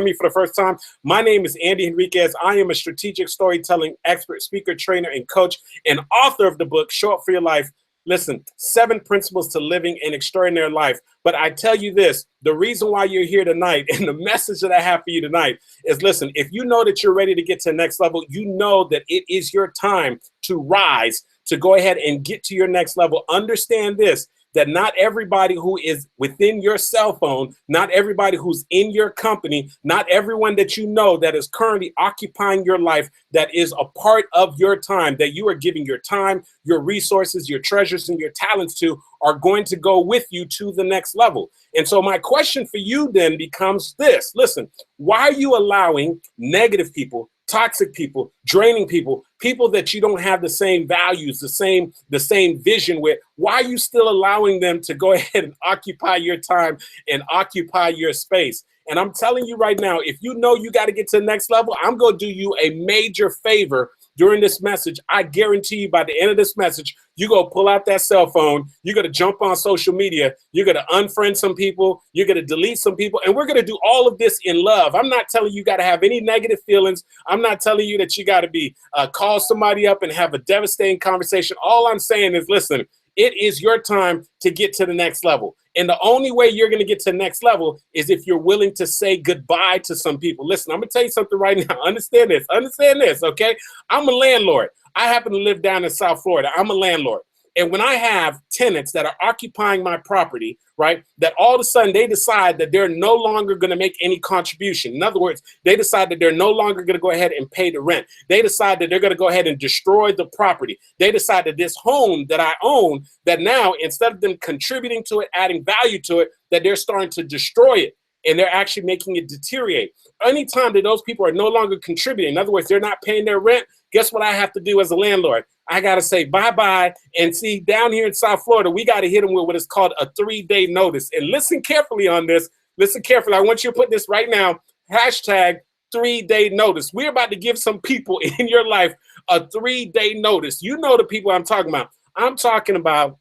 me for the first time, my name is Andy Henriquez. I am a strategic storytelling expert, speaker, trainer, and coach, and author of the book, Show Up for Your Life. Listen, 7 principles to living an extraordinary life. But I tell you this, the reason why you're here tonight and the message that I have for you tonight is, listen, if you know that you're ready to get to the next level, you know that it is your time to rise, to go ahead and get to your next level. Understand this, that not everybody who is within your cell phone, not everybody who's in your company, not everyone that you know that is currently occupying your life, that is a part of your time, that you are giving your time, your resources, your treasures, and your talents to, are going to go with you to the next level. And so my question for you then becomes this. Listen, why are you allowing negative people, toxic people, draining people, people that you don't have the same values, the same vision with? Why are you still allowing them to go ahead and occupy your time and occupy your space? And I'm telling you right now, if you know you got to get to the next level, I'm going to do you a major favor during this message. I guarantee you by the end of this message, you're going to pull out that cell phone. You're going to jump on social media. You're going to unfriend some people. You're going to delete some people. And we're going to do all of this in love. I'm not telling you got to have any negative feelings. I'm not telling you that you got to be call somebody up and have a devastating conversation. All I'm saying is, listen, it is your time to get to the next level. And the only way you're going to get to the next level is if you're willing to say goodbye to some people. Listen, I'm going to tell you something right now. Understand this, okay? I'm a landlord. I happen to live down in South Florida. I'm a landlord. And when I have tenants that are occupying my property, right, that all of a sudden they decide that they're no longer going to make any contribution. In other words, they decide that they're no longer going to go ahead and pay the rent. They decide that they're going to go ahead and destroy the property. They decide that this home that I own, that now instead of them contributing to it, adding value to it, that they're starting to destroy it. And they're actually making it deteriorate. Anytime that those people are no longer contributing, in other words, they're not paying their rent, guess what I have to do as a landlord? I got to say bye-bye. And see, down here in South Florida, we got to hit them with what is called a 3-day notice. And listen carefully on this. Listen carefully. I want you to put this right now. Hashtag 3-day notice. We're about to give some people in your life a 3-day notice. You know the people I'm talking about. I'm talking about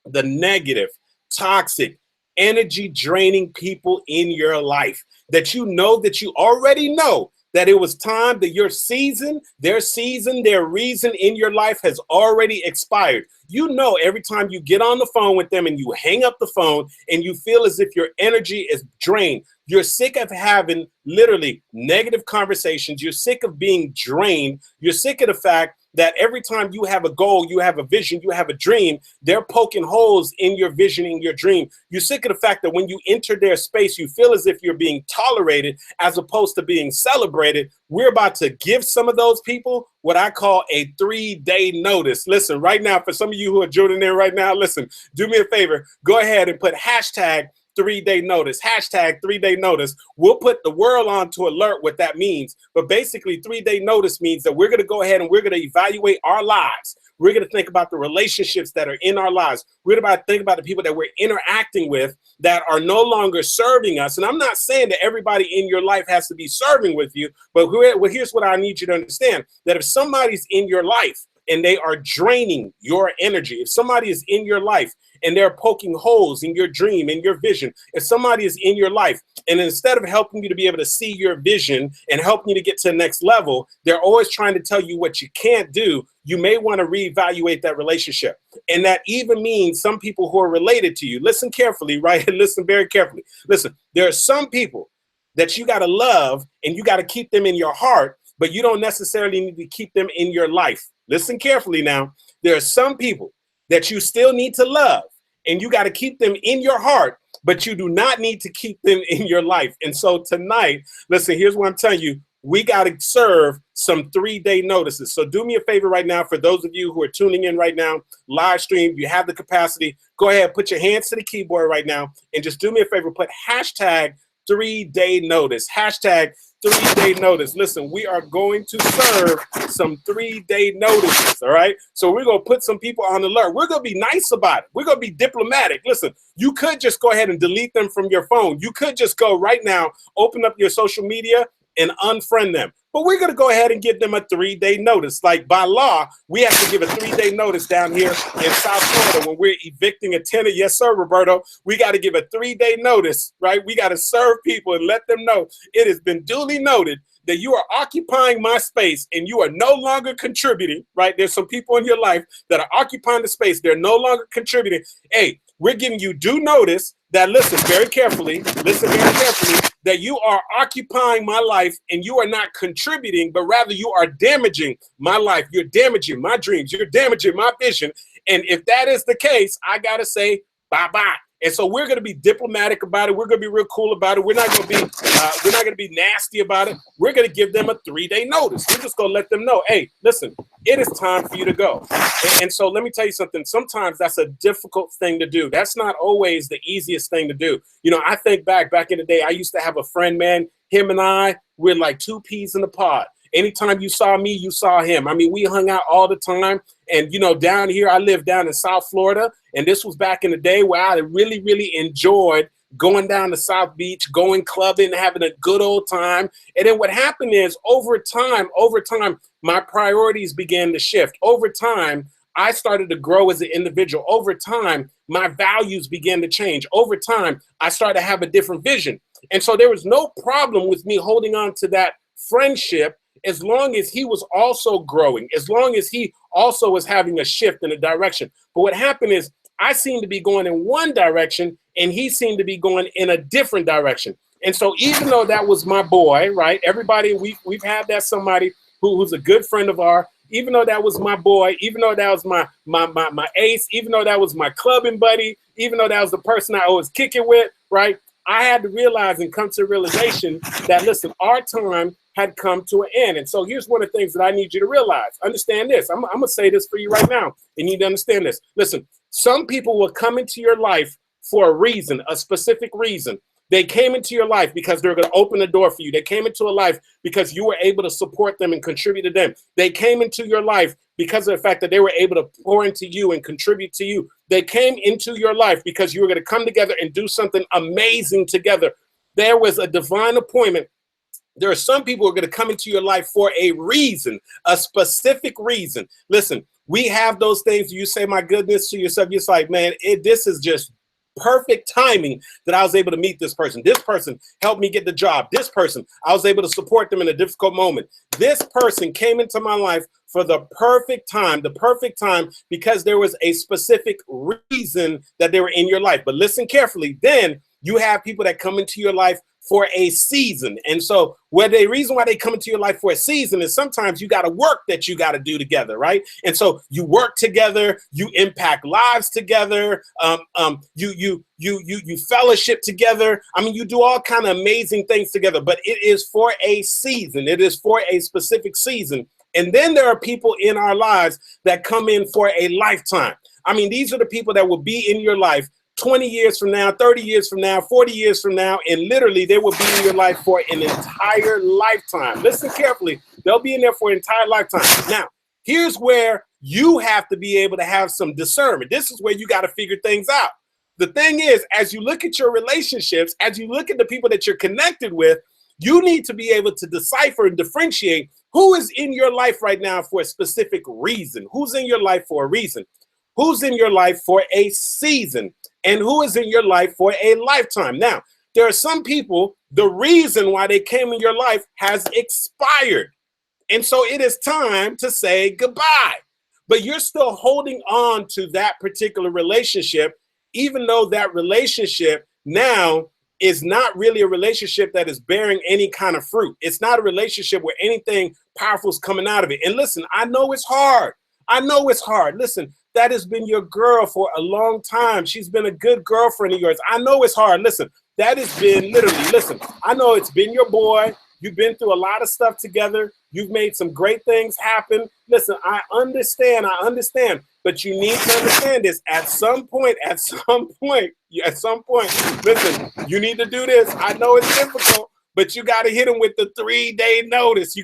the negative, toxic, energy draining people in your life that you know, that you already know that it was time, that your season, their reason in your life has already expired. You know, every time you get on the phone with them and you hang up the phone and you feel as if your energy is drained, you're sick of having literally negative conversations. You're sick of being drained. You're sick of the fact that every time you have a goal, you have a vision, you have a dream, they're poking holes in your vision, in your dream. You're sick of the fact that when you enter their space, you feel as if you're being tolerated as opposed to being celebrated. We're about to give some of those people what I call a 3-day notice. Listen, right now, for some of you who are joining in right now, listen, do me a favor, go ahead and put hashtag 3-day notice, hashtag 3-day notice. We'll put the world on to alert what that means. But basically, 3-day notice means that we're going to go ahead and we're going to evaluate our lives. We're going to think about the relationships that are in our lives. We're going to think about the people that we're interacting with that are no longer serving us. And I'm not saying that everybody in your life has to be serving with you, but here's what I need you to understand, that if somebody's in your life and they are draining your energy, if somebody is in your life and they're poking holes in your dream, in your vision, if somebody is in your life and instead of helping you to be able to see your vision and helping you to get to the next level, they're always trying to tell you what you can't do, you may want to reevaluate that relationship. And that even means some people who are related to you. Listen carefully, right? Listen very carefully. Listen, there are some people that you got to love and you got to keep them in your heart, but you don't necessarily need to keep them in your life. Listen carefully now. There are some people that you still need to love and you got to keep them in your heart, but you do not need to keep them in your life. And so tonight, listen, here's what I'm telling you. We got to serve some 3-day notices. So do me a favor right now, for those of you who are tuning in right now, live stream, you have the capacity, go ahead, put your hands to the keyboard right now and just do me a favor, put hashtag 3-day notice, hashtag 3-day notice. Listen, we are going to serve some 3-day notices, all right? So we're going to put some people on alert. We're going to be nice about it. We're going to be diplomatic. Listen, you could just go ahead and delete them from your phone. You could just go right now, open up your social media, and unfriend them. But we're going to go ahead and give them a 3-day notice. Like by law, we have to give a 3-day notice down here in South Florida when we're evicting a tenant. Yes, sir, Roberto. We got to give a 3-day notice, right? We got to serve people and let them know it has been duly noted that you are occupying my space and you are no longer contributing, right? There's some people in your life that are occupying the space. They're no longer contributing. Hey, we're giving you due notice that, listen very carefully, that you are occupying my life and you are not contributing, but rather you are damaging my life. You're damaging my dreams. You're damaging my vision. And if that is the case, I got to say bye-bye. And so we're going to be diplomatic about it. We're going to be real cool about it. We're not going to be nasty about it. We're going to give them a 3-day notice. We're just going to let them know, hey, listen, it is time for you to go. And so let me tell you something. Sometimes that's a difficult thing to do. That's not always the easiest thing to do. You know, I think back in the day, I used to have a friend, man, him and I, we're like 2 peas in a pod. Anytime you saw me, you saw him. I mean, we hung out all the time. And, you know, down here, I live down in South Florida. And this was back in the day where I really, really enjoyed going down to South Beach, going clubbing, having a good old time. And then what happened is over time, my priorities began to shift. Over time, I started to grow as an individual. Over time, my values began to change. Over time, I started to have a different vision. And so there was no problem with me holding on to that friendship as long as he was also growing, as long as he also was having a shift in a direction. But what happened is I seemed to be going in one direction and he seemed to be going in a different direction. And so even though that was my boy, right? Everybody, we've had that somebody who's a good friend of ours, even though that was my boy, even though that was my ace, even though that was my clubbing buddy, even though that was the person I was kicking with, right? I had to realize and come to the realization that, listen, our time had come to an end. And so here's one of the things that I need you to realize. Understand this. I'm going to say this for you right now. You need to understand this. Listen, some people will come into your life for a reason, a specific reason. They came into your life because they're going to open the door for you. They came into a life because you were able to support them and contribute to them. They came into your life because of the fact that they were able to pour into you and contribute to you. They came into your life because you were going to come together and do something amazing together. There was a divine appointment. There are some people who are going to come into your life for a reason, a specific reason. Listen, we have those things. You say, my goodness, to yourself, you're like, man, this is just perfect timing that I was able to meet this person. This person helped me get the job. This person, I was able to support them in a difficult moment. This person came into my life for the perfect time because there was a specific reason that they were in your life. But listen carefully, then you have people that come into your life for a season. And so the reason why they come into your life for a season is sometimes you got to work that you got to do together, right? And so you work together, you impact lives together, you fellowship together. I mean, you do all kind of amazing things together, but it is for a season. It is for a specific season. And then there are people in our lives that come in for a lifetime. I mean, these are the people that will be in your life 20 years from now, 30 years from now, 40 years from now, and literally they will be in your life for an entire lifetime. Listen carefully. They'll be in there for an entire lifetime. Now, here's where you have to be able to have some discernment. This is where you got to figure things out. The thing is, as you look at your relationships, as you look at the people that you're connected with, you need to be able to decipher and differentiate who is in your life right now for a specific reason. Who's in your life for a reason? Who's in your life for a season? And who is in your life for a lifetime? Now, there are some people, the reason why they came in your life has expired. And so it is time to say goodbye. But you're still holding on to that particular relationship, even though that relationship now is not really a relationship that is bearing any kind of fruit. It's not a relationship where anything powerful is coming out of it. And listen, I know it's hard. Listen, that has been your girl for a long time. She's been a good girlfriend of yours. I know it's hard. Listen, that has been listen, I know it's been your boy. You've been through a lot of stuff together. You've made some great things happen. Listen, I understand. But you need to understand this. At some point, listen, you need to do this. I know it's difficult, but you got to hit them with the 3-day notice.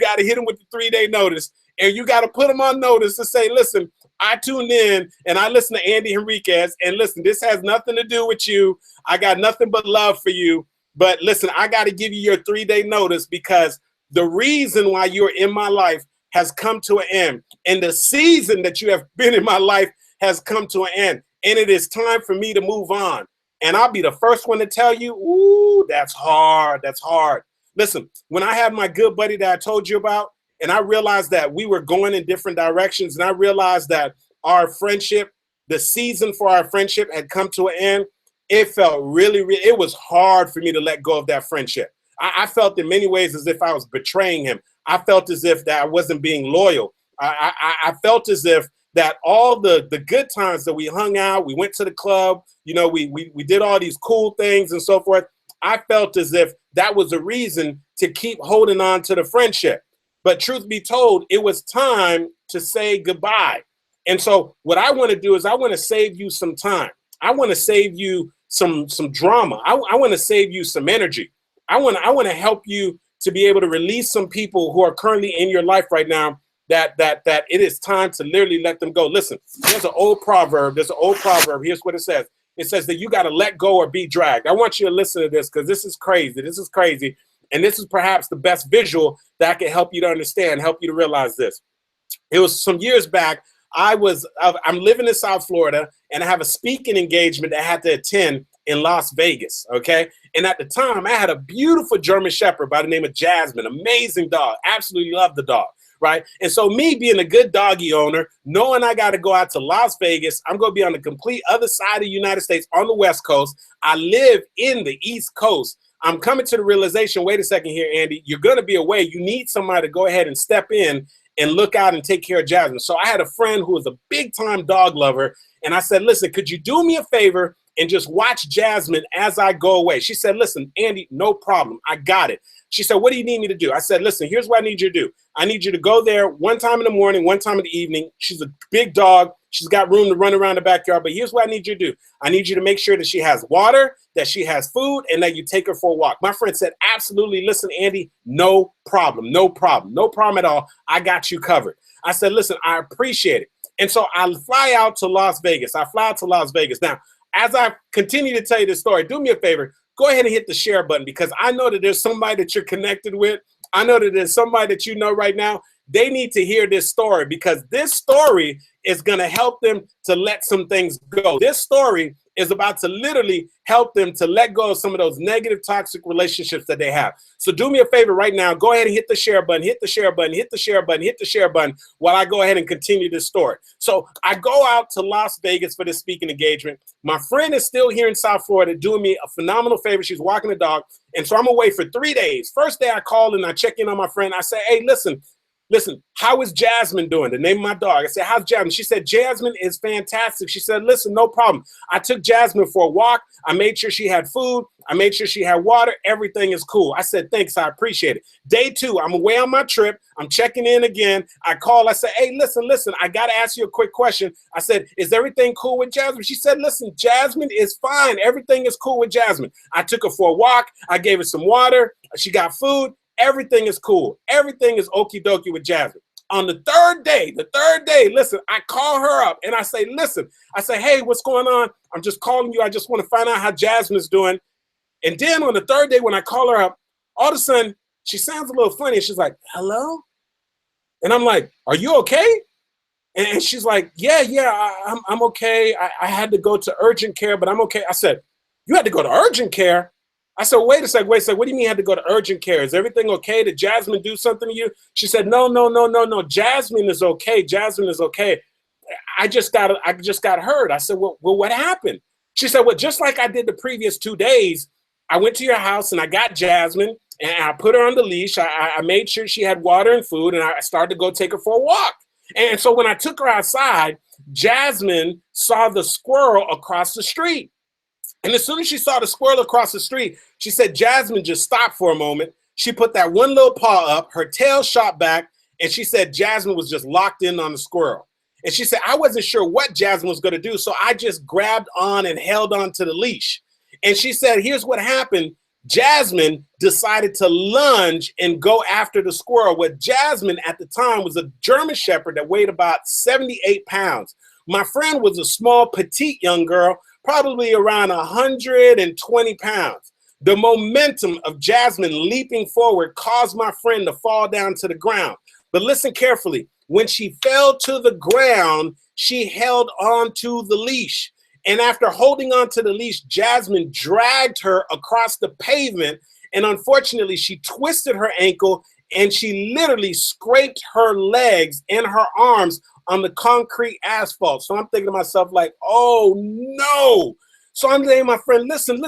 And you got to put them on notice to say, listen, I tuned in and I listened to Andy Henriquez. And listen, this has nothing to do with you. I got nothing but love for you. But listen, I got to give you your 3-day notice because The reason why you're in my life has come to an end. And the season that you have been in my life has come to an end. And it is time for me to move on. And I'll be the first one to tell you, ooh, that's hard. That's hard. Listen, when I had my good buddy that I told you about, and I realized that we were going in different directions, and I realized that our friendship, the season for our friendship had come to an end, it felt really, it was hard for me to let go of that friendship. I felt in many ways as if I was betraying him. I felt as if that I wasn't being loyal. I felt as if that all the good times that we hung out, we went to the club, you know, we did all these cool things and so forth. I felt as if that was a reason to keep holding on to the friendship. But truth be told, it was time to say goodbye. And so what I want to do is I want to save you some time. I want to save you some drama. I want to save you some energy. I want to help you to be able to release some people who are currently in your life right now that it is time to literally let them go. Listen, there's an old proverb. Here's what it says. It says that you got to let go or be dragged. I want you to listen to this because this is crazy. This is crazy. And this is perhaps the best visual that can help you to understand, help you to realize this. It was some years back. I'm living in South Florida, and I have a speaking engagement that I had to attend in Las Vegas, okay? And at the time, I had a beautiful German Shepherd by the name of Jasmine, amazing dog, absolutely love the dog, right? And so me being a good doggy owner, knowing I got to go out to Las Vegas, I'm going to be on the complete other side of the United States on the West Coast. I live in the East Coast. I'm coming to the realization, wait a second here, Andy, you're going to be away. You need somebody to go ahead and step in and look out and take care of Jasmine. So I had a friend who was a big time dog lover. And I said, listen, could you do me a favor and just watch Jasmine as I go away? She said, listen, Andy, no problem. I got it. She said, what do you need me to do? I said, listen, here's what I need you to do. I need you to go there one time in the morning, one time in the evening. She's a big dog. She's got room to run around the backyard. But here's what I need you to do. I need you to make sure that she has water, that she has food, and that you take her for a walk. My friend said, absolutely. Listen, Andy, no problem. No problem. No problem at all. I got you covered. I said, listen, I appreciate it. And so I fly out to Las Vegas. Now, as I continue to tell you this story, do me a favor. Go ahead and hit the share button because I know that there's somebody that you're connected with. I know that there's somebody that you know right now. They need to hear this story because this story is going to help them to let some things go. This story is about to literally help them to let go of some of those negative, toxic relationships that they have. So do me a favor right now. Go ahead and hit the share button, hit the share button, hit the share button, hit the share button while I go ahead and continue this story. So I go out to Las Vegas for this speaking engagement. My friend is still here in South Florida doing me a phenomenal favor. She's walking the dog. And so I'm away for 3 days. First day I call and I check in on my friend. I say, hey, listen, how is Jasmine doing? The name of my dog. I said, how's Jasmine? She said, Jasmine is fantastic. She said, listen, no problem. I took Jasmine for a walk. I made sure she had food. I made sure she had water. Everything is cool. I said, thanks. I appreciate it. Day 2, I'm away on my trip. I'm checking in again. I call. I said, hey, listen, I got to ask you a quick question. I said, is everything cool with Jasmine? She said, listen, Jasmine is fine. Everything is cool with Jasmine. I took her for a walk. I gave her some water. She got food. Everything is cool. Everything is okie dokie with Jasmine. On the third day, listen, I call her up and I say, listen, hey, what's going on? I'm just calling you. I just want to find out how Jasmine's doing. And then on the third day, when I call her up, all of a sudden she sounds a little funny. She's like, hello? And I'm like, are you okay? And she's like, yeah, I'm okay. I had to go to urgent care, but I'm okay. I said, you had to go to urgent care? I said, wait a second. What do you mean you had to go to urgent care? Is everything okay? Did Jasmine do something to you? She said, no. Jasmine is okay. Jasmine is okay. I just got hurt. I said, well, what happened? She said, well, just like I did the previous 2 days, I went to your house and I got Jasmine and I put her on the leash. I made sure she had water and food and I started to go take her for a walk. And so when I took her outside, Jasmine saw the squirrel across the street. And as soon as she saw the squirrel across the street, she said, Jasmine just stopped for a moment. She put that one little paw up, her tail shot back, and she said Jasmine was just locked in on the squirrel. And she said, I wasn't sure what Jasmine was going to do, so I just grabbed on and held on to the leash. And she said, here's what happened. Jasmine decided to lunge and go after the squirrel. What Jasmine at the time was a German Shepherd that weighed about 78 pounds. My friend was a small, petite young girl, probably around 120 pounds. The momentum of Jasmine leaping forward caused my friend to fall down to the ground. But listen carefully. When she fell to the ground, she held on to the leash. And after holding on to the leash, Jasmine dragged her across the pavement. And unfortunately, she twisted her ankle and she literally scraped her legs and her arms on the concrete asphalt. So I'm thinking to myself like, oh no. So I'm saying, my friend, listen,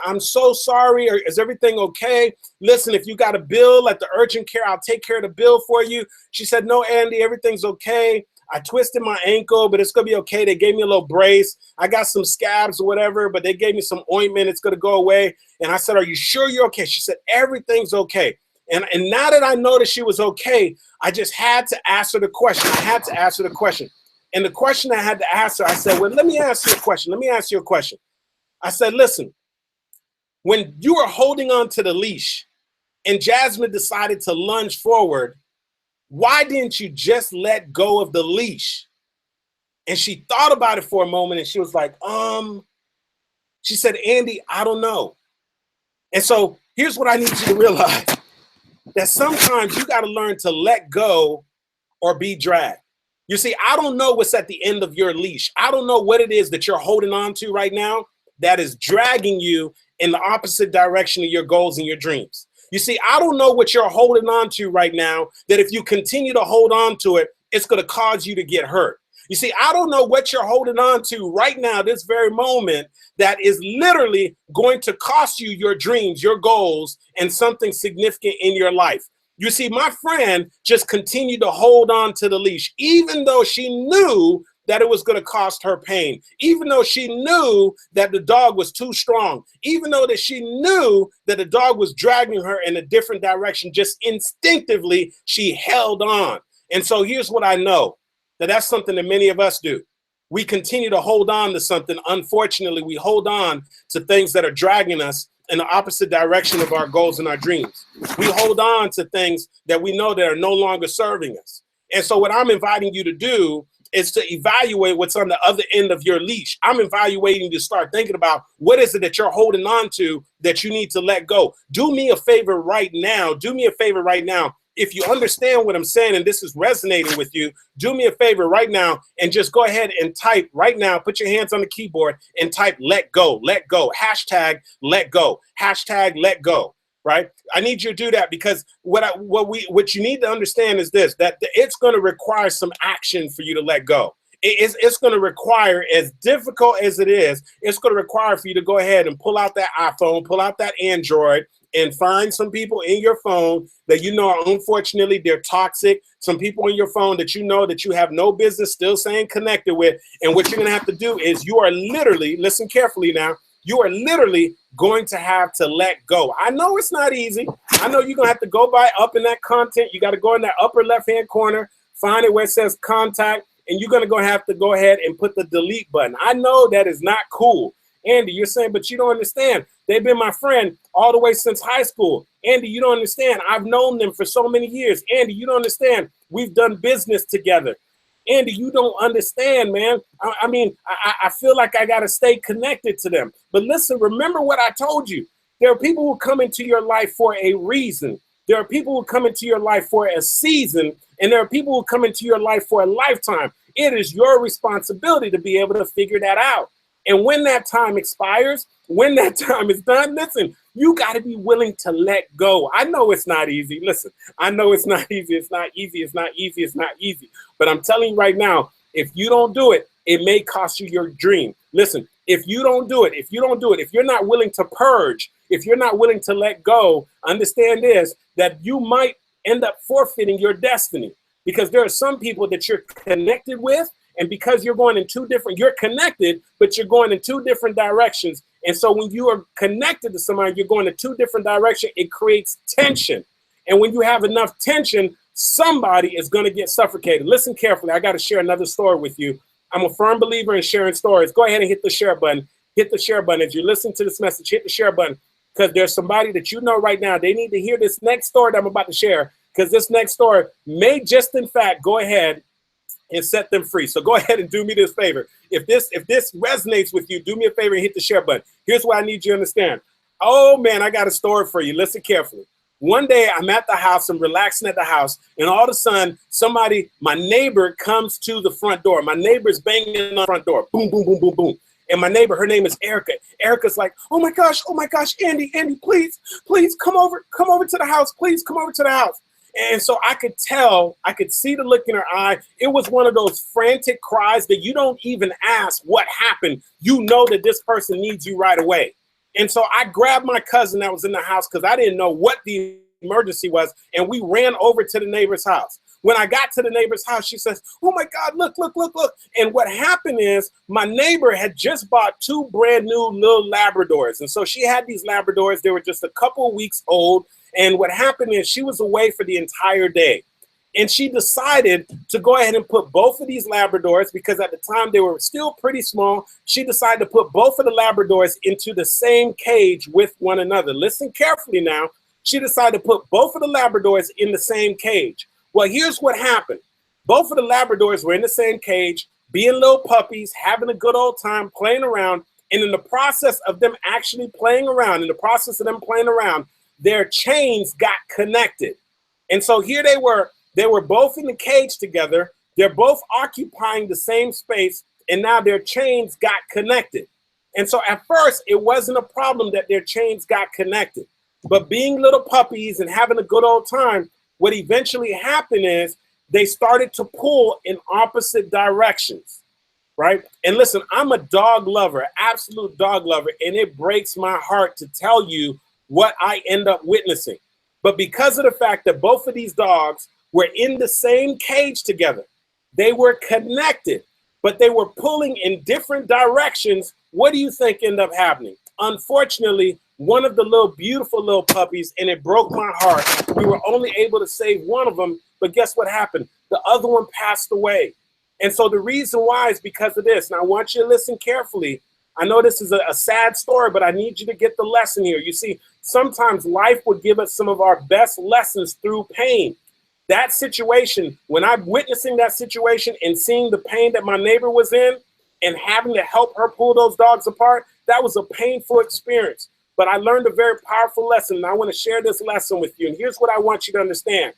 I'm so sorry. Is everything okay? Listen, if you got a bill at the urgent care, I'll take care of the bill for you. She said, no, Andy, everything's okay. I twisted my ankle, but it's going to be okay. They gave me a little brace. I got some scabs or whatever, but they gave me some ointment. It's going to go away. And I said, are you sure you're okay? She said, everything's okay. And now that I noticed she was okay, I just had to ask her the question. And the question I had to ask her, I said, well, let me ask you a question. I said, listen, when you were holding on to the leash and Jasmine decided to lunge forward, why didn't you just let go of the leash? And she thought about it for a moment and she was like, she said, Andy, I don't know. And so here's what I need you to realize, that sometimes you got to learn to let go or be dragged. You see, I don't know what's at the end of your leash. I don't know what it is that you're holding on to right now that is dragging you in the opposite direction of your goals and your dreams. You see, I don't know what you're holding on to right now, that if you continue to hold on to it, it's going to cause you to get hurt. You see, I don't know what you're holding on to right now, this very moment, that is literally going to cost you your dreams, your goals, and something significant in your life. You see, my friend just continued to hold on to the leash, even though she knew that it was going to cost her pain, even though she knew that the dog was too strong, even though that she knew that the dog was dragging her in a different direction, just instinctively, she held on. And so here's what I know, that's something that many of us do. We continue to hold on to something. Unfortunately, we hold on to things that are dragging us in the opposite direction of our goals and our dreams. We hold on to things that we know that are no longer serving us. And so what I'm inviting you to do is to evaluate what's on the other end of your leash. I'm evaluating to start thinking about what is it that you're holding on to that you need to let go. Do me a favor right now. If you understand what I'm saying and this is resonating with you, do me a favor right now and just go ahead and type right now, put your hands on the keyboard and type let go, hashtag let go, right? I need you to do that because what you need to understand is this, that it's going to require some action for you to let go. It's going to require, as difficult as it is, it's going to require for you to go ahead and pull out that iPhone, pull out that Android, and find some people in your phone that you know are, unfortunately, they're toxic. Some people in your phone that you know that you have no business still staying connected with. And what you're going to have to do is you are literally, listen carefully now, you are literally going to have to let go. I know it's not easy. I know you're going to have to go up in that content. You got to go in that upper left-hand corner, find it where it says contact, and you're going to have to go ahead and put the delete button. I know that is not cool. Andy, you're saying, but you don't understand. They've been my friend all the way since high school. Andy, you don't understand. I've known them for so many years. Andy, you don't understand. We've done business together. Andy, you don't understand, man. I feel like I got to stay connected to them. But listen, remember what I told you. There are people who come into your life for a reason. There are people who come into your life for a season, and there are people who come into your life for a lifetime. It is your responsibility to be able to figure that out. And when that time expires, when that time is done, listen, you got to be willing to let go. I know it's not easy. Listen, I know it's not easy. It's not easy. But I'm telling you right now, if you don't do it, it may cost you your dream. Listen, if you don't do it, if you're not willing to purge, if you're not willing to let go, understand this, that you might end up forfeiting your destiny, because there are some people that you're connected with. And because you're connected, but you're going in two different directions. And so when you are connected to somebody, you're going in two different directions, it creates tension. And when you have enough tension, somebody is going to get suffocated. Listen carefully. I got to share another story with you. I'm a firm believer in sharing stories. Go ahead and hit the share button. Hit the share button. If you're listening to this message, hit the share button, because there's somebody that you know right now. They need to hear this next story that I'm about to share, because this next story may just, in fact, go ahead and set them free. So go ahead and do me this favor. If this resonates with you, do me a favor and hit the share button. Here's what I need you to understand. Oh man, I got a story for you. Listen carefully. One day I'm at the house, I'm relaxing at the house, and all of a sudden my neighbor comes to the front door. My neighbor's banging on the front door. Boom, boom, boom, boom, boom. And my neighbor, her name is Erica. Erica's like, oh my gosh, Andy, please, come over to the house. Please come over to the house. And so I could see the look in her eye. It was one of those frantic cries that you don't even ask what happened. You know that this person needs you right away. And so I grabbed my cousin that was in the house because I didn't know what the emergency was. And we ran over to the neighbor's house. When I got to the neighbor's house, she says, oh my God, look. And what happened is my neighbor had just bought 2 brand new little Labradors. And so she had these Labradors. They were just a couple of weeks old. And what happened is she was away for the entire day. And she decided to go ahead and put both of these Labradors, because at the time they were still pretty small. She decided to put both of the Labradors into the same cage with one another. Listen carefully now. She decided to put both of the Labradors in the same cage. Well, here's what happened. Both of the Labradors were in the same cage, being little puppies, having a good old time, playing around. And in the process of them actually playing around, their chains got connected. And so here they were both in the cage together. They're both occupying the same space, and now their chains got connected. And so at first, it wasn't a problem that their chains got connected. But being little puppies and having a good old time, what eventually happened is they started to pull in opposite directions, right? And listen, I'm a dog lover, absolute dog lover, and it breaks my heart to tell you what I end up witnessing. But because of the fact that both of these dogs were in the same cage together, they were connected, but they were pulling in different directions. What do you think ended up happening? Unfortunately, one of the little beautiful little puppies, and it broke my heart. We were only able to save one of them, but guess what happened? The other one passed away. And so the reason why is because of this. Now I want you to listen carefully. I know this is a sad story, but I need you to get the lesson here. You see, sometimes life will give us some of our best lessons through pain. That situation, when I'm witnessing that situation and seeing the pain that my neighbor was in and having to help her pull those dogs apart, that was a painful experience. But I learned a very powerful lesson, and I want to share this lesson with you. And here's what I want you to understand.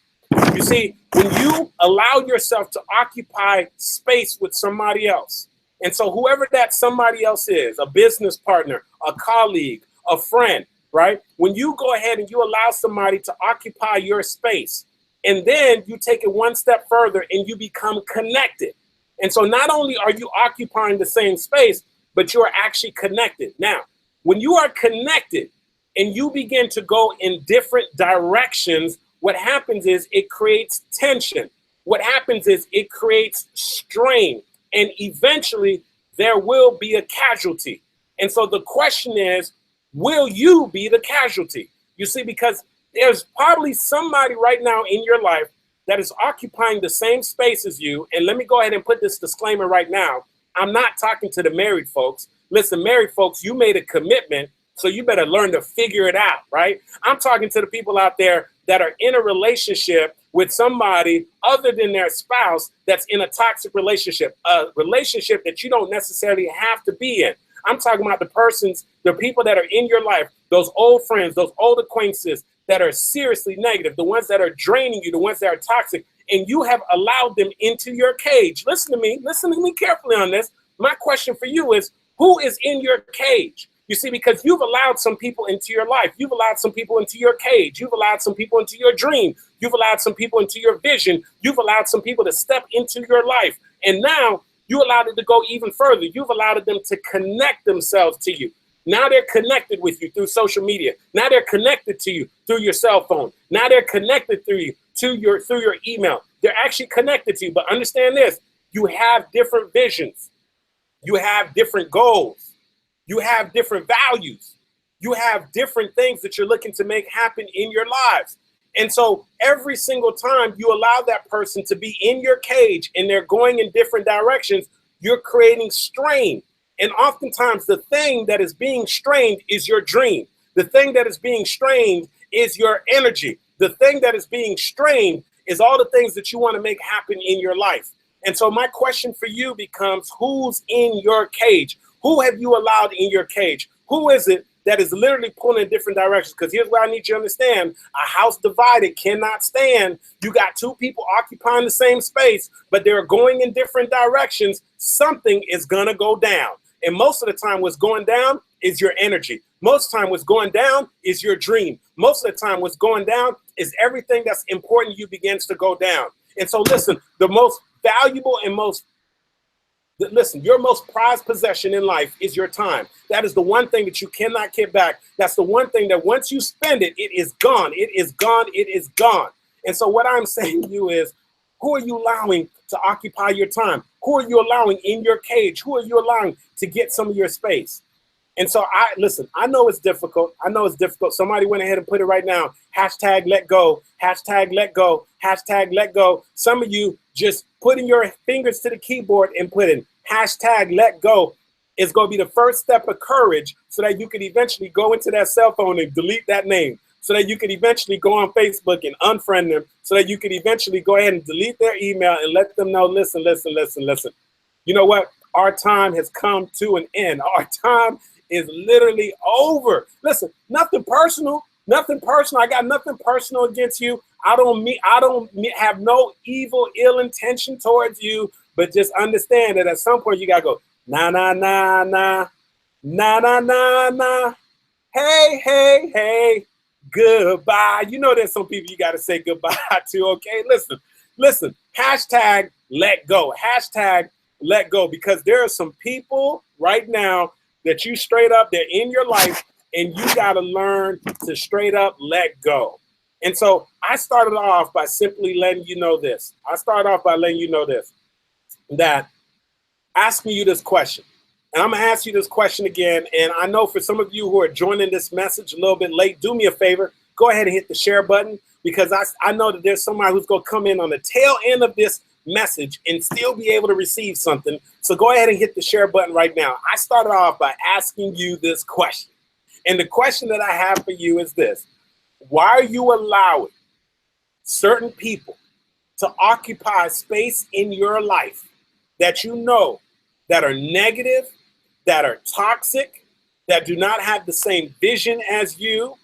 You see, when you allow yourself to occupy space with somebody else, and so whoever that somebody else is, a business partner, a colleague, a friend, right? When you go ahead and you allow somebody to occupy your space, and then you take it one step further and you become connected. And so not only are you occupying the same space, but you're actually connected. Now, when you are connected and you begin to go in different directions, what happens is it creates tension. What happens is it creates strain. And eventually there will be a casualty. And so the question is, will you be the casualty? You see, because there's probably somebody right now in your life that is occupying the same space as you. And let me go ahead and put this disclaimer right now. I'm not talking to the married folks. Listen, married folks, you made a commitment, so you better learn to figure it out, right? I'm talking to the people out there that are in a relationship with somebody other than their spouse that's in a toxic relationship, a relationship that you don't necessarily have to be in. I'm talking about the people that are in your life, those old friends, those old acquaintances that are seriously negative, the ones that are draining you, the ones that are toxic, and you have allowed them into your cage. Listen to me carefully on this. My question for you is, who is in your cage? You see, because you've allowed some people into your life. You've allowed some people into your cage. You've allowed some people into your dream. You've allowed some people into your vision. You've allowed some people to step into your life. And now you allowed it to go even further. You've allowed them to connect themselves to you. Now they're connected with you through social media. Now they're connected to you through your cell phone. Now they're connected through you through your email. They're actually connected to you. But understand this, you have different visions. You have different goals. You have different values. You have different things that you're looking to make happen in your lives. And so every single time you allow that person to be in your cage and they're going in different directions, you're creating strain. And oftentimes the thing that is being strained is your dream. The thing that is being strained is your energy. The thing that is being strained is all the things that you want to make happen in your life. And so my question for you becomes, who's in your cage? Who have you allowed in your cage? Who is it that is literally pulling in different directions. Because here's what I need you to understand. A house divided cannot stand. You got two people occupying the same space, but they're going in different directions. Something is going to go down. And most of the time what's going down is your energy. Most of the time what's going down is your dream. Most of the time what's going down is everything that's important to you begins to go down. And so listen, the most valuable and your most prized possession in life is your time. That is the one thing that you cannot get back. That's the one thing that once you spend it, it is gone. It is gone. It is gone. And so what I'm saying to you is, who are you allowing to occupy your time? Who are you allowing in your cage? Who are you allowing to get some of your space? And so I know it's difficult. I know it's difficult. Somebody went ahead and put it right now. Hashtag let go. Hashtag let go. Hashtag let go. Some of you just putting your fingers to the keyboard and putting hashtag let go is going to be the first step of courage so that you can eventually go into that cell phone and delete that name. So that you can eventually go on Facebook and unfriend them. So that you can eventually go ahead and delete their email and let them know, listen. You know what? Our time has come to an end. Our time is literally over. Listen, nothing personal. Nothing personal. I got nothing personal against you. I don't have no ill intention towards you, but just understand that at some point you gotta go, nah, nah, nah, nah, nah, nah, nah, nah. Hey, goodbye. You know there's some people you gotta say goodbye to, okay? Listen, hashtag let go. Hashtag let go, because there are some people right now that you straight up, they're in your life, and you got to learn to straight up let go. And so I started off by simply letting you know this. That asking you this question. And I'm going to ask you this question again. And I know for some of you who are joining this message a little bit late, do me a favor. Go ahead and hit the share button, because I know that there's somebody who's going to come in on the tail end of this message and still be able to receive something. So go ahead and hit the share button right now. I started off by asking you this question. And the question that I have for you is this: why are you allowing certain people to occupy space in your life that you know that are negative, that are toxic, that do not have the same vision as you,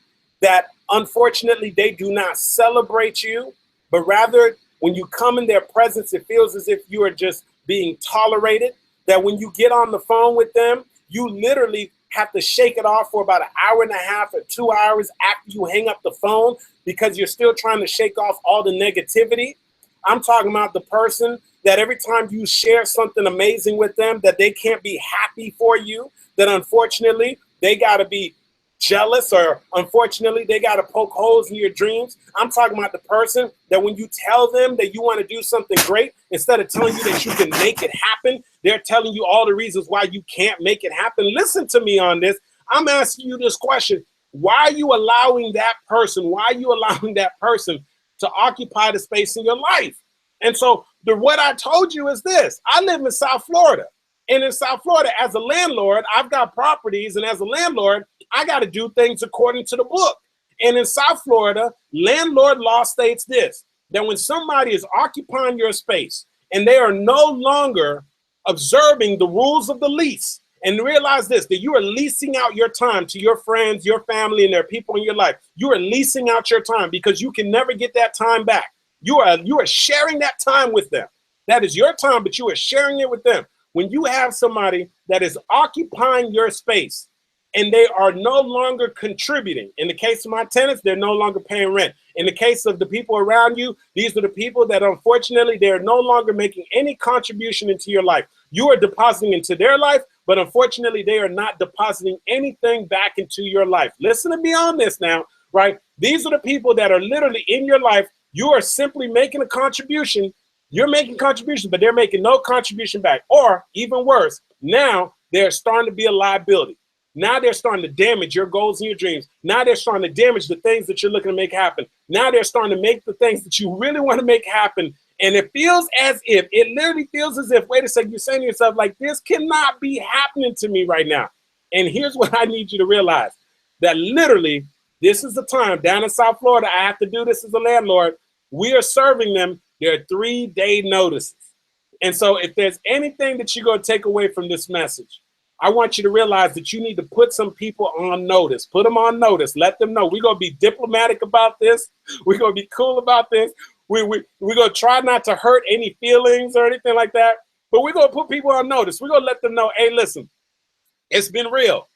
that unfortunately they do not celebrate you, but rather when you come in their presence, it feels as if you are just being tolerated, that when you get on the phone with them, you literally have to shake it off for about an hour and a half or 2 hours after you hang up the phone because you're still trying to shake off all the negativity. I'm talking about the person that every time you share something amazing with them, that they can't be happy for you, that unfortunately they got to be jealous, or unfortunately they got to poke holes in your dreams. I'm talking about the person that when you tell them that you want to do something great, instead of telling you that you can make it happen, they're telling you all the reasons why you can't make it happen. Listen to me on this. I'm asking you this question. Why are you allowing that person? To occupy the space in your life? And so what I told you is this: I live in South Florida. And in South Florida, as a landlord, I've got properties, and as a landlord, I got to do things according to the book. And in South Florida, landlord law states this: that when somebody is occupying your space and they are no longer observing the rules of the lease, and realize this, that you are leasing out your time to your friends, your family, and their people in your life. You are leasing out your time because you can never get that time back. You are sharing that time with them. That is your time, but you are sharing it with them. When you have somebody that is occupying your space and they are no longer contributing, in the case of my tenants, they're no longer paying rent. In the case of the people around you, these are the people that unfortunately they're no longer making any contribution into your life. You are depositing into their life, but unfortunately they are not depositing anything back into your life. Listen to me on this now, right? These are the people that are literally in your life. You are simply making a contribution. You're making contributions, but they're making no contribution back. Or even worse, now they're starting to be a liability. Now they're starting to damage your goals and your dreams. Now they're starting to damage the things that you're looking to make happen. Now they're starting to make the things that you really want to make happen. And it literally feels as if, wait a second, you're saying to yourself, like, this cannot be happening to me right now. And here's what I need you to realize, that literally this is the time down in South Florida. I have to do this as a landlord. We are serving them their 3-day notices. And so if there's anything that you're going to take away from this message, I want you to realize that you need to put some people on notice. Put them on notice. Let them know. We're going to be diplomatic about this. We're going to be cool about this. We're going to try not to hurt any feelings or anything like that. But we're going to put people on notice. We're going to let them know, hey, listen, it's been real.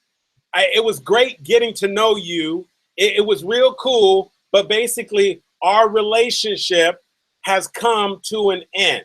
It was great getting to know you. It was real cool. But basically, our relationship has come to an end.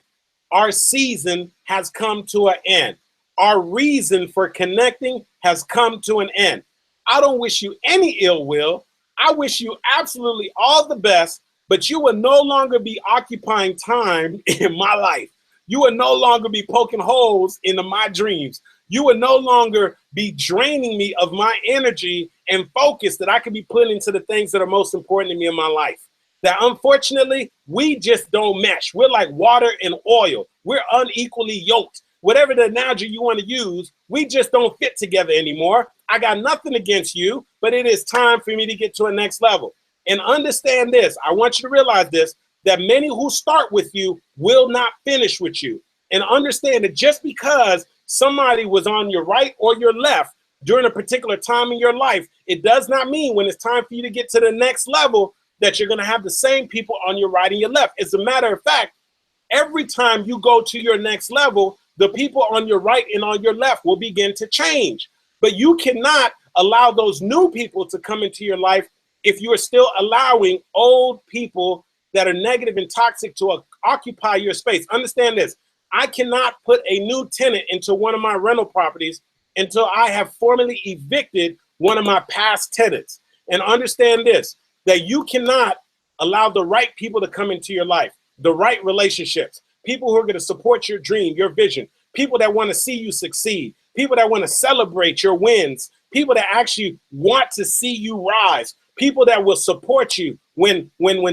Our season has come to an end. Our reason for connecting has come to an end. I don't wish you any ill will. I wish you absolutely all the best, but you will no longer be occupying time in my life. You will no longer be poking holes into my dreams. You will no longer be draining me of my energy and focus that I could be putting into the things that are most important to me in my life. That unfortunately, we just don't mesh. We're like water and oil. We're unequally yoked. Whatever the analogy you want to use, we just don't fit together anymore. I got nothing against you, but it is time for me to get to a next level. And understand this, I want you to realize this, that many who start with you will not finish with you. And understand that just because somebody was on your right or your left during a particular time in your life, it does not mean when it's time for you to get to the next level that you're going to have the same people on your right and your left. As a matter of fact, every time you go to your next level, the people on your right and on your left will begin to change. But you cannot allow those new people to come into your life if you are still allowing old people that are negative and toxic to occupy your space. Understand this. I cannot put a new tenant into one of my rental properties until I have formally evicted one of my past tenants. And understand this, that you cannot allow the right people to come into your life, the right relationships, people who are going to support your dream, your vision, people that want to see you succeed, people that want to celebrate your wins, people that actually want to see you rise, people that will support you when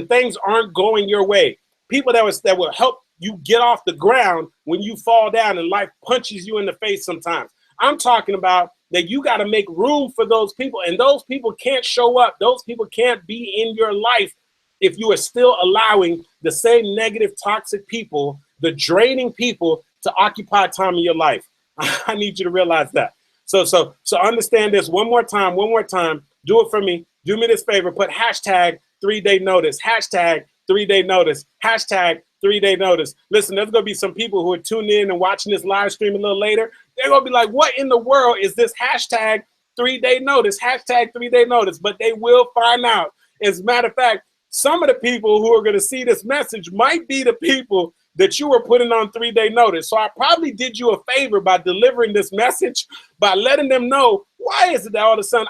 things aren't going your way, people that will help you get off the ground when you fall down and life punches you in the face sometimes. I'm talking about that you got to make room for those people, and those people can't show up. Those people can't be in your life if you are still allowing the same negative, toxic people, the draining people, to occupy time in your life. I need you to realize that. So understand this one more time. Do it for me. Do me this favor. Put hashtag 3-day notice. Hashtag 3-day notice. Hashtag 3-day notice. Listen, there's going to be some people who are tuning in and watching this live stream a little later. They're going to be like, what in the world is this hashtag 3-day notice? Hashtag 3-day notice. But they will find out. As a matter of fact, some of the people who are going to see this message might be the people that you were putting on 3-day notice. So I probably did you a favor by delivering this message, by letting them know, why is it that all of a sudden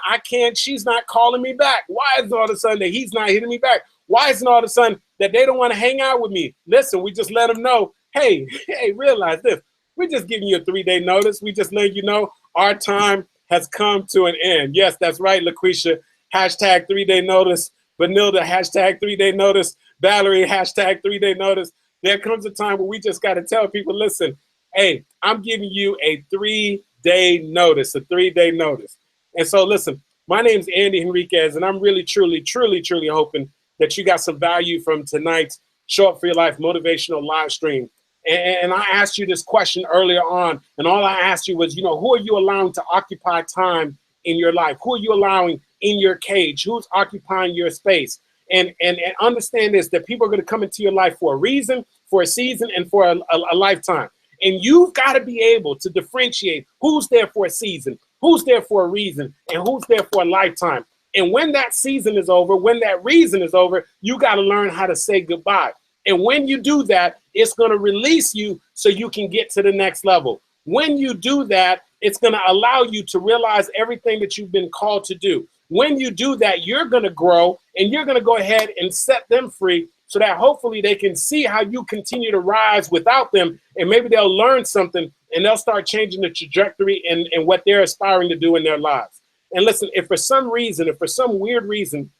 she's not calling me back? Why is it all of a sudden that he's not hitting me back? Why is it all of a sudden that they don't want to hang out with me? Listen, we just let them know, hey, realize this. We're just giving you a 3-day notice. We just letting you know our time has come to an end. Yes, that's right, LaQuisha. Hashtag 3-day notice. Vanilda, hashtag 3-day notice. Valerie, hashtag 3-day notice. There comes a time where we just got to tell people, listen, hey, I'm giving you a 3-day notice, a 3-day notice. And so listen, my name's Andy Henriquez, and I'm really, truly hoping that you got some value from tonight's Show Up for Your Life motivational live stream. And I asked you this question earlier on, and all I asked you was, who are you allowing to occupy time in your life? Who are you allowing in your cage? Who's occupying your space? And understand this, that people are going to come into your life for a reason, for a season, and for a lifetime. And you've got to be able to differentiate who's there for a season, who's there for a reason, and who's there for a lifetime. And when that season is over, when that reason is over, you got to learn how to say goodbye. And when you do that, it's going to release you so you can get to the next level. When you do that, it's going to allow you to realize everything that you've been called to do. When you do that, you're going to grow, and you're going to go ahead and set them free so that hopefully they can see how you continue to rise without them, and maybe they'll learn something and they'll start changing the trajectory and what they're aspiring to do in their lives. And listen, if for some weird reason,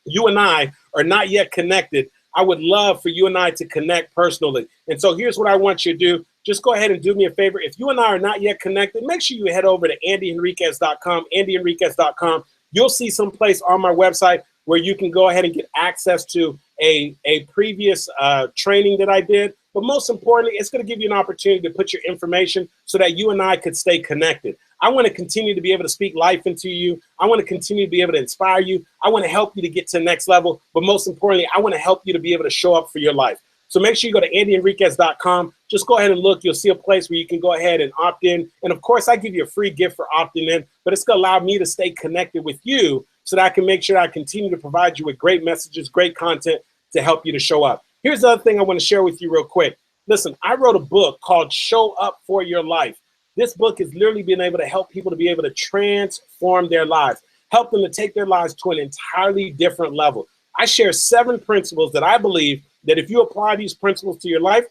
you and I are not yet connected, I would love for you and I to connect personally. And so here's what I want you to do. Just go ahead and do me a favor. If you and I are not yet connected, make sure you head over to andyhenriquez.com, andyhenriquez.com. You'll see someplace on my website where you can go ahead and get access to a previous training that I did. But most importantly, it's going to give you an opportunity to put your information so that you and I could stay connected. I want to continue to be able to speak life into you. I want to continue to be able to inspire you. I want to help you to get to the next level. But most importantly, I want to help you to be able to show up for your life. So make sure you go to andyhenriquez.com. Just go ahead and look. You'll see a place where you can go ahead and opt in. And of course, I give you a free gift for opting in, but it's going to allow me to stay connected with you so that I can make sure I continue to provide you with great messages, great content to help you to show up. Here's the other thing I want to share with you real quick. Listen, I wrote a book called Show Up for Your Life. This book has literally been able to help people to be able to transform their lives, help them to take their lives to an entirely different level. I share 7 principles that I believe that if you apply these principles to your life,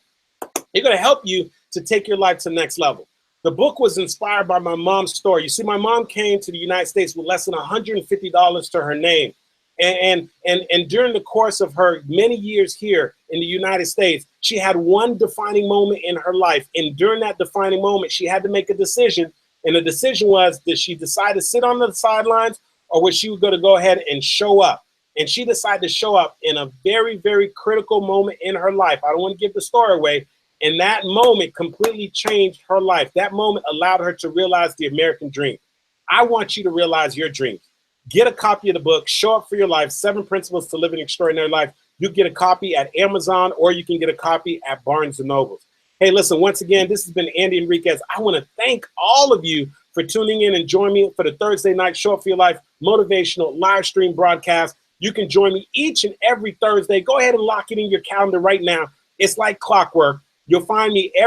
they're going to help you to take your life to the next level. The book was inspired by my mom's story. You see, my mom came to the United States with less than $150 to her name. And during the course of her many years here in the United States, she had one defining moment in her life. And during that defining moment, she had to make a decision. And the decision was, did she decide to sit on the sidelines, or was she going to go ahead and show up? And she decided to show up in a very, very critical moment in her life. I don't want to give the story away. And that moment completely changed her life. That moment allowed her to realize the American dream. I want you to realize your dreams. Get a copy of the book, Show Up for Your Life, 7 Principles to Live an Extraordinary Life. You get a copy at Amazon, or you can get a copy at Barnes & Noble. Hey, listen, once again, this has been Andy Henriquez. I want to thank all of you for tuning in and joining me for the Thursday night Show Up for Your Life motivational live stream broadcast. You can join me each and every Thursday. Go ahead and lock it in your calendar right now. It's like clockwork. You'll find me every